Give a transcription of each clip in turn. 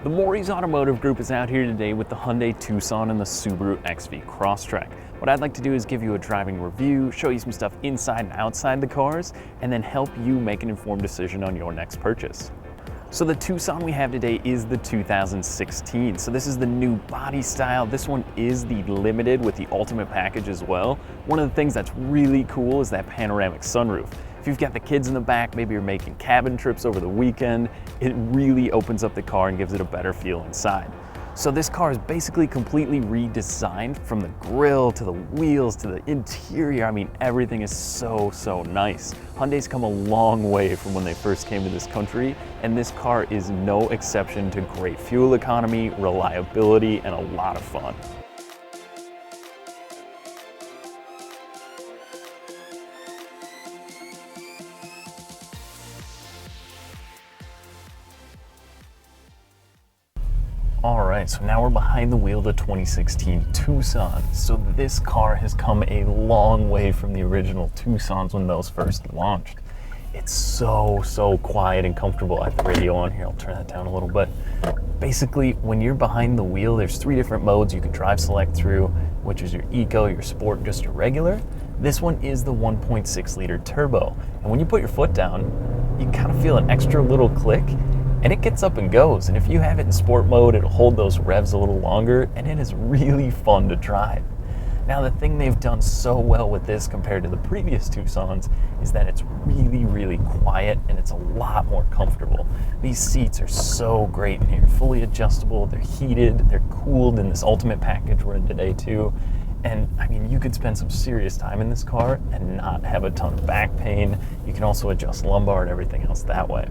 The Morrie's Automotive Group is out here today with the Hyundai Tucson and the Subaru XV Crosstrek. What I'd like to do is give you a driving review, show you some stuff inside and outside the cars, and then help you make an informed decision on your next purchase. So the Tucson we have today is the 2016. So this is the new body style. This one is the limited with the ultimate package as well. One of the things that's really cool is that panoramic sunroof. If you've got the kids in the back, maybe you're making cabin trips over the weekend, it really opens up the car and gives it a better feel inside. So this car is basically completely redesigned from the grille to the wheels to the interior. I mean, everything is so nice. Hyundai's come a long way from when they first came to this country, and this car is no exception to great fuel economy, reliability, and a lot of fun. All right, so now we're behind the wheel of the 2016 Tucson. So this car has come a long way from the original Tucsons when those first launched. It's so quiet and comfortable. I have the radio on here, I'll turn that down a little bit. Basically, when you're behind the wheel, there's 3 different modes you can drive select through, which is your Eco, your Sport, and just your regular. This one is the 1.6 liter turbo. And when you put your foot down, you kind of feel an extra little click, and it gets up and goes. And if you have it in sport mode, it'll hold those revs a little longer, and it is really fun to drive. Now, the thing they've done so well with this compared to the previous Tucsons is that it's really quiet and it's a lot more comfortable. These seats are so great in here, fully adjustable, they're heated, they're cooled in this ultimate package we're in today too. And I mean, you could spend some serious time in this car and not have a ton of back pain. You can also adjust lumbar and everything else that way.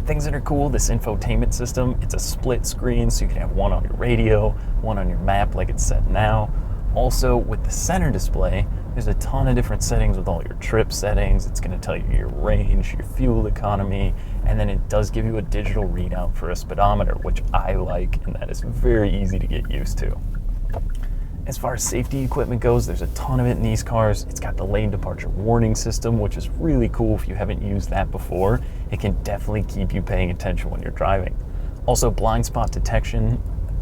Things that are cool, this infotainment system, it's a split screen, so you can have one on your radio, one on your map like it's set now. Also, with the center display, there's a ton of different settings with all your trip settings. It's gonna tell you your range, your fuel economy, and then it does give you a digital readout for a speedometer, which I like, and that is very easy to get used to. As far as safety equipment goes, there's a ton of it in these cars. It's got the lane departure warning system, which is really cool if you haven't used that before. It can definitely keep you paying attention when you're driving. Also, blind spot detection,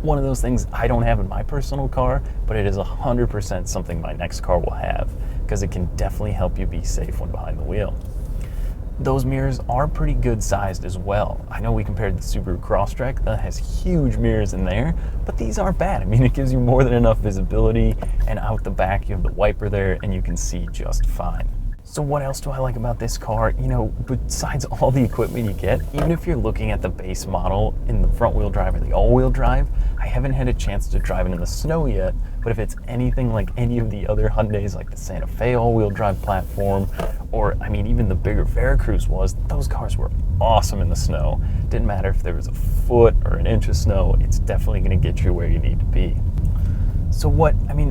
one of those things I don't have in my personal car, but it is 100% something my next car will have, because it can definitely help you be safe when behind the wheel. Those mirrors are pretty good sized as well. I know we compared the Subaru Crosstrek that has huge mirrors in there, but these aren't bad. I mean, it gives you more than enough visibility, and out the back you have the wiper there and you can see just fine. So what else do I like about this car? You know, besides all the equipment you get, even if you're looking at the base model in the front wheel drive or the all-wheel drive, I haven't had a chance to drive it in the snow yet, but if it's anything like any of the other Hyundais, like the Santa Fe all-wheel drive platform, or I mean even the bigger Veracruz was, those cars were awesome in the snow. Didn't matter if there was a foot or an inch of snow, it's definitely gonna get you where you need to be. So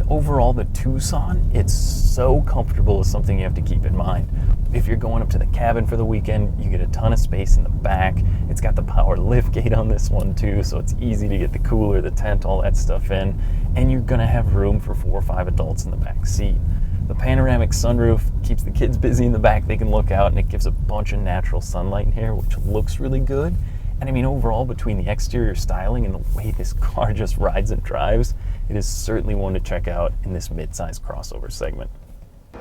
overall the Tucson, it's so comfortable is something you have to keep in mind. If you're going up to the cabin for the weekend, you get a ton of space in the back. It's got the power lift gate on this one too, so it's easy to get the cooler, the tent, all that stuff in. And you're gonna have room for 4 or 5 adults in the back seat. The panoramic sunroof keeps the kids busy in the back. They can look out and it gives a bunch of natural sunlight in here, which looks really good. And I mean, overall, between the exterior styling and the way this car just rides and drives, it is certainly one to check out in this mid-size crossover segment.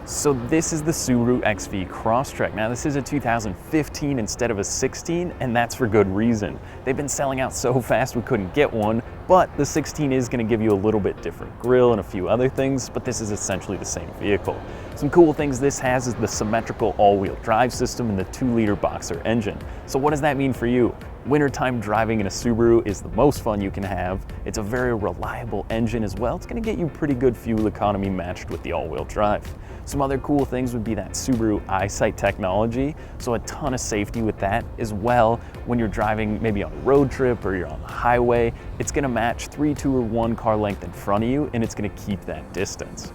So this is the Subaru XV Crosstrek. Now this is a 2015 instead of a 16, and that's for good reason. They've been selling out so fast we couldn't get one, but the 16 is going to give you a little bit different grille and a few other things, but this is essentially the same vehicle. Some cool things this has is the symmetrical all-wheel drive system and the 2-liter boxer engine. So what does that mean for you? Wintertime driving in a Subaru is the most fun you can have. It's a very reliable engine as well. It's going to get you pretty good fuel economy matched with the all-wheel drive. Some other cool things would be that Subaru Eyesight technology, so a ton of safety with that as well. When you're driving maybe on a road trip or you're on the highway, it's going to match 3, 2, or 1 car length in front of you, and it's going to keep that distance.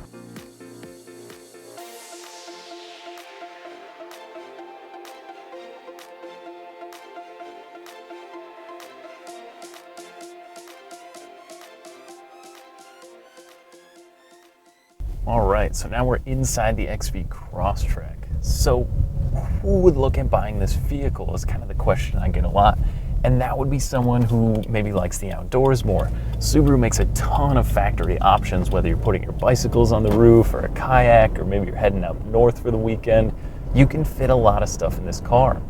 All right, so now we're inside the XV Crosstrek. So who would look at buying this vehicle is kind of the question I get a lot. And that would be someone who maybe likes the outdoors more. Subaru makes a ton of factory options, whether you're putting your bicycles on the roof or a kayak, or maybe you're heading up north for the weekend. You can fit a lot of stuff in this car.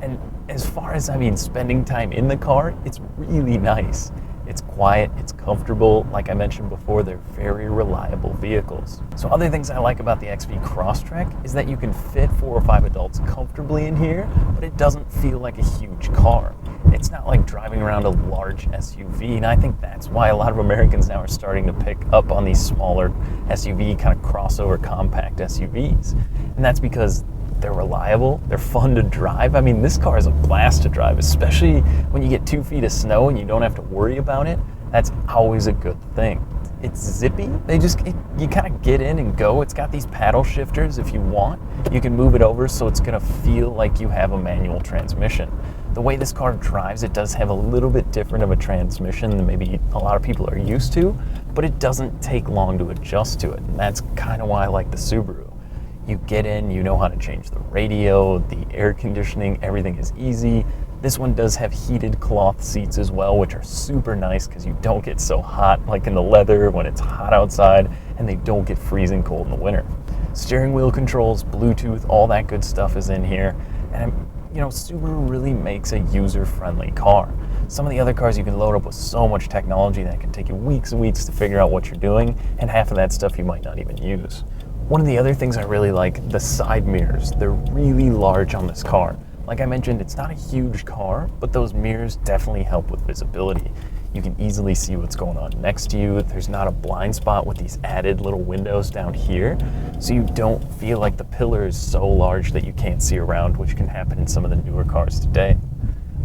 And as far as, spending time in the car, it's really nice. It's quiet, it's comfortable. Like I mentioned before, they're very reliable vehicles. So other things I like about the XV Crosstrek is that you can fit 4 or 5 adults comfortably in here, but it doesn't feel like a huge car. It's not like driving around a large SUV, and I think that's why a lot of Americans now are starting to pick up on these smaller SUV, kind of crossover compact SUVs. And that's because they're reliable, they're fun to drive. This car is a blast to drive, especially when you get 2 feet of snow and you don't have to worry about it. That's always a good thing. It's zippy. You kind of get in and go. It's got these paddle shifters. If you want, you can move it over so it's gonna feel like you have a manual transmission. The way this car drives, it does have a little bit different of a transmission than maybe a lot of people are used to, but it doesn't take long to adjust to it. And that's kind of why I like the Subaru. You get in, you know how to change the radio, the air conditioning, everything is easy. This one does have heated cloth seats as well, which are super nice because you don't get so hot like in the leather when it's hot outside, and they don't get freezing cold in the winter. Steering wheel controls, Bluetooth, all that good stuff is in here. And Subaru really makes a user-friendly car. Some of the other cars you can load up with so much technology that can take you weeks and weeks to figure out what you're doing, and half of that stuff you might not even use. One of the other things I really like, the side mirrors. They're really large on this car. Like I mentioned, it's not a huge car, but those mirrors definitely help with visibility. You can easily see what's going on next to you. There's not a blind spot with these added little windows down here, so you don't feel like the pillar is so large that you can't see around, which can happen in some of the newer cars today.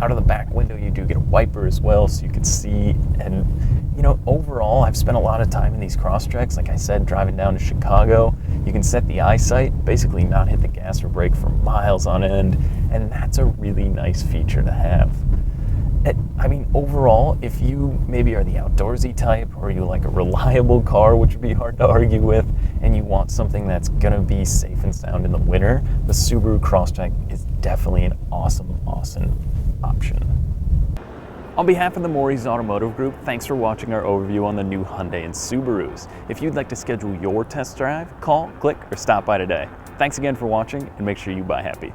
Out of the back window, you do get a wiper as well, so you can see. And overall, I've spent a lot of time in these Crosstreks. Like I said, driving down to Chicago, you can set the Eyesight, basically not hit the gas or brake for miles on end, and that's a really nice feature to have. Overall, if you maybe are the outdoorsy type, or you like a reliable car, which would be hard to argue with, and you want something that's gonna be safe and sound in the winter, the Subaru Crosstrek is definitely an awesome option. On behalf of the Morrie's Automotive Group, thanks for watching our overview on the new Hyundai and Subarus. If you'd like to schedule your test drive, call, click, or stop by today. Thanks again for watching, and make sure you buy happy.